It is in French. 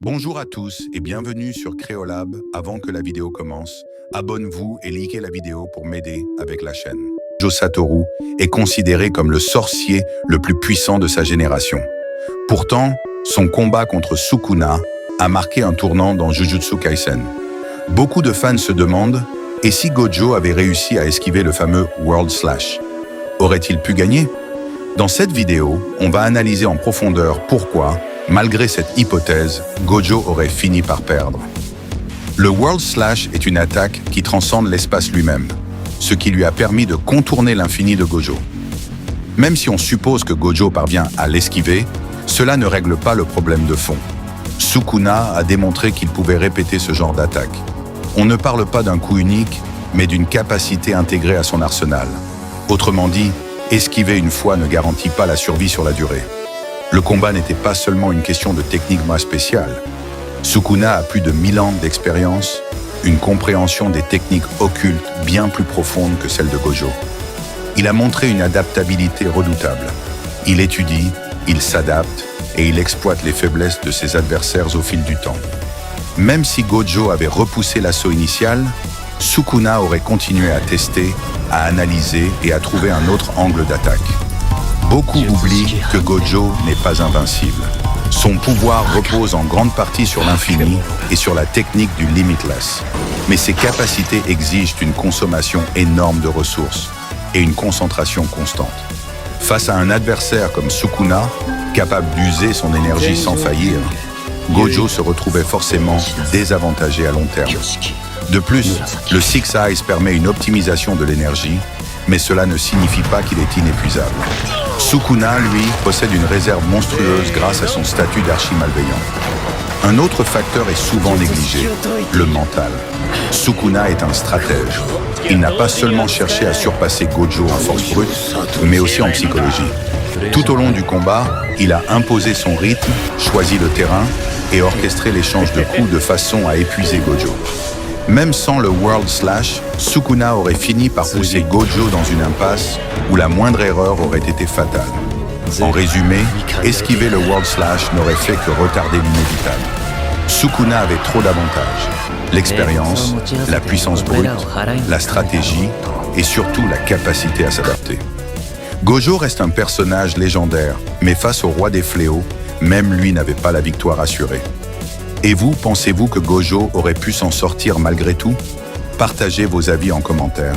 Bonjour à tous et bienvenue sur Créolab. Avant que la vidéo commence, abonne-vous et likez la vidéo pour m'aider avec la chaîne. Gojo Satoru est considéré comme le sorcier le plus puissant de sa génération. Pourtant, son combat contre Sukuna a marqué un tournant dans Jujutsu Kaisen. Beaucoup de fans se demandent, et si Gojo avait réussi à esquiver le fameux World Slash, aurait-il pu gagner? Dans cette vidéo, on va analyser en profondeur pourquoi, malgré cette hypothèse, Gojo aurait fini par perdre. Le World Slash est une attaque qui transcende l'espace lui-même, ce qui lui a permis de contourner l'infini de Gojo. Même si on suppose que Gojo parvient à l'esquiver, cela ne règle pas le problème de fond. Sukuna a démontré qu'il pouvait répéter ce genre d'attaque. On ne parle pas d'un coup unique, mais d'une capacité intégrée à son arsenal. Autrement dit, esquiver une fois ne garantit pas la survie sur la durée. Le combat n'était pas seulement une question de technique spéciale. Sukuna a plus de 1000 ans d'expérience, une compréhension des techniques occultes bien plus profonde que celle de Gojo. Il a montré une adaptabilité redoutable. Il étudie, il s'adapte et il exploite les faiblesses de ses adversaires au fil du temps. Même si Gojo avait repoussé l'assaut initial, Sukuna aurait continué à tester, à analyser et à trouver un autre angle d'attaque. Beaucoup oublient que Gojo n'est pas invincible. Son pouvoir repose en grande partie sur l'infini et sur la technique du limitless. Mais ses capacités exigent une consommation énorme de ressources et une concentration constante. Face à un adversaire comme Sukuna, capable d'user son énergie sans faillir, Gojo se retrouvait forcément désavantagé à long terme. De plus, le Six Eyes permet une optimisation de l'énergie, mais cela ne signifie pas qu'il est inépuisable. Sukuna, lui, possède une réserve monstrueuse grâce à son statut d'archi-malveillant. Un autre facteur est souvent négligé, le mental. Sukuna est un stratège. Il n'a pas seulement cherché à surpasser Gojo en force brute, mais aussi en psychologie. Tout au long du combat, il a imposé son rythme, choisi le terrain et orchestré l'échange de coups de façon à épuiser Gojo. Même sans le World Slash, Sukuna aurait fini par pousser Gojo dans une impasse où la moindre erreur aurait été fatale. En résumé, esquiver le World Slash n'aurait fait que retarder l'inévitable. Sukuna avait trop d'avantages. L'expérience, la puissance brute, la stratégie et surtout la capacité à s'adapter. Gojo reste un personnage légendaire, mais face au roi des fléaux, même lui n'avait pas la victoire assurée. Et vous, pensez-vous que Gojo aurait pu s'en sortir malgré tout? Partagez vos avis en commentaire.